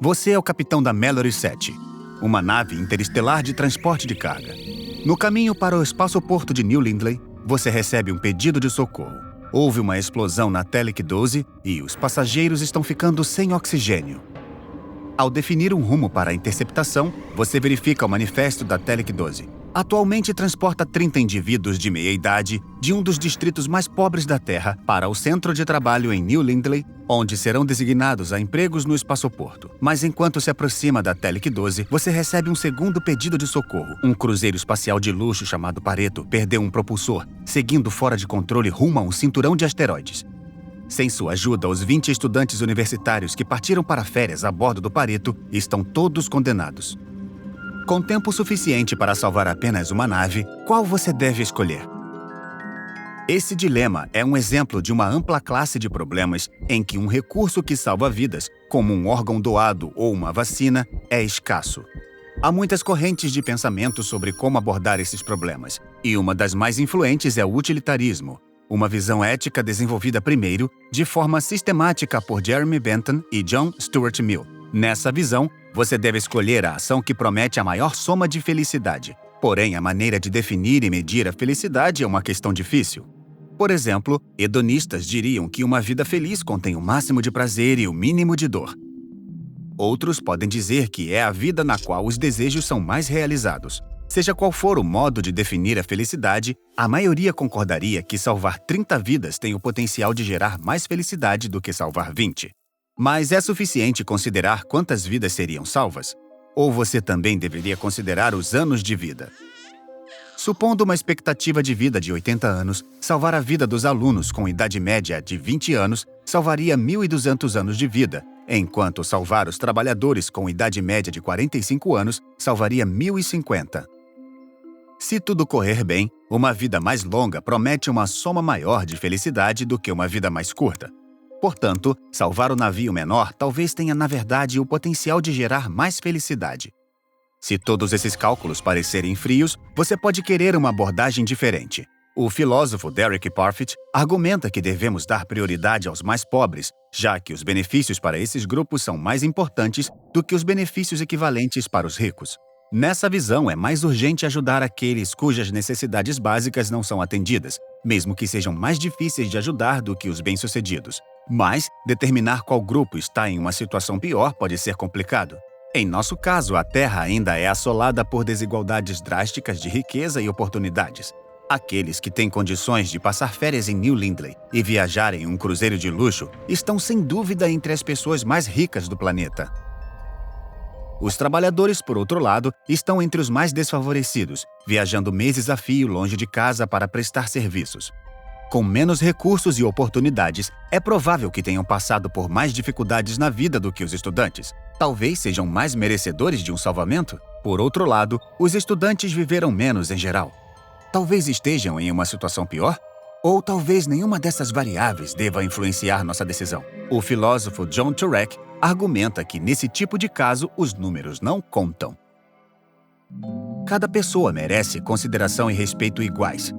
Você é o capitão da Mallory 7, uma nave interestelar de transporte de carga. No caminho para o espaçoporto de New Lindley, você recebe um pedido de socorro. Houve uma explosão na Telic 12 e os passageiros estão ficando sem oxigênio. Ao definir um rumo para a interceptação, você verifica o manifesto da Telic 12. Atualmente transporta 30 indivíduos de meia-idade de um dos distritos mais pobres da Terra para o centro de trabalho em New Lindley, onde serão designados a empregos no espaçoporto. Mas enquanto se aproxima da Telic 12, você recebe um segundo pedido de socorro. Um cruzeiro espacial de luxo chamado Pareto perdeu um propulsor, seguindo fora de controle rumo a um cinturão de asteroides. Sem sua ajuda, os 20 estudantes universitários que partiram para férias a bordo do Pareto estão todos condenados. Com tempo suficiente para salvar apenas uma nave, qual você deve escolher? Esse dilema é um exemplo de uma ampla classe de problemas em que um recurso que salva vidas, como um órgão doado ou uma vacina, é escasso. Há muitas correntes de pensamento sobre como abordar esses problemas, e uma das mais influentes é o utilitarismo, uma visão ética desenvolvida primeiro, de forma sistemática por Jeremy Bentham e John Stuart Mill. Nessa visão, você deve escolher a ação que promete a maior soma de felicidade. Porém, a maneira de definir e medir a felicidade é uma questão difícil. Por exemplo, hedonistas diriam que uma vida feliz contém o máximo de prazer e o mínimo de dor. Outros podem dizer que é a vida na qual os desejos são mais realizados. Seja qual for o modo de definir a felicidade, a maioria concordaria que salvar 30 vidas tem o potencial de gerar mais felicidade do que salvar 20. Mas é suficiente considerar quantas vidas seriam salvas? Ou você também deveria considerar os anos de vida? Supondo uma expectativa de vida de 80 anos, salvar a vida dos alunos com idade média de 20 anos salvaria 1.200 anos de vida, enquanto salvar os trabalhadores com idade média de 45 anos salvaria 1.050. Se tudo correr bem, uma vida mais longa promete uma soma maior de felicidade do que uma vida mais curta. Portanto, salvar o navio menor talvez tenha, na verdade, o potencial de gerar mais felicidade. Se todos esses cálculos parecerem frios, você pode querer uma abordagem diferente. O filósofo Derek Parfit argumenta que devemos dar prioridade aos mais pobres, já que os benefícios para esses grupos são mais importantes do que os benefícios equivalentes para os ricos. Nessa visão, é mais urgente ajudar aqueles cujas necessidades básicas não são atendidas, mesmo que sejam mais difíceis de ajudar do que os bem-sucedidos. Mas, determinar qual grupo está em uma situação pior pode ser complicado. Em nosso caso, a Terra ainda é assolada por desigualdades drásticas de riqueza e oportunidades. Aqueles que têm condições de passar férias em New Lindley e viajar em um cruzeiro de luxo estão sem dúvida entre as pessoas mais ricas do planeta. Os trabalhadores, por outro lado, estão entre os mais desfavorecidos, viajando meses a fio longe de casa para prestar serviços. Com menos recursos e oportunidades, é provável que tenham passado por mais dificuldades na vida do que os estudantes. Talvez sejam mais merecedores de um salvamento. Por outro lado, os estudantes viveram menos em geral. Talvez estejam em uma situação pior? Ou talvez nenhuma dessas variáveis deva influenciar nossa decisão. O filósofo John Turek argumenta que, nesse tipo de caso, os números não contam. Cada pessoa merece consideração e respeito iguais.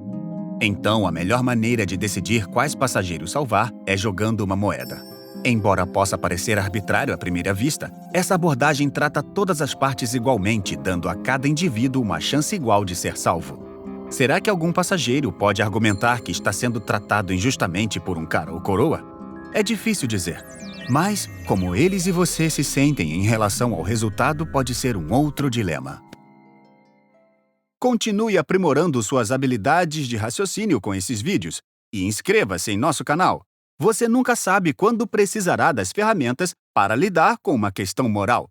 Então, a melhor maneira de decidir quais passageiros salvar é jogando uma moeda. Embora possa parecer arbitrário à primeira vista, essa abordagem trata todas as partes igualmente, dando a cada indivíduo uma chance igual de ser salvo. Será que algum passageiro pode argumentar que está sendo tratado injustamente por um cara ou coroa? É difícil dizer. Mas, como eles e você se sentem em relação ao resultado pode ser um outro dilema. Continue aprimorando suas habilidades de raciocínio com esses vídeos e inscreva-se em nosso canal. Você nunca sabe quando precisará das ferramentas para lidar com uma questão moral.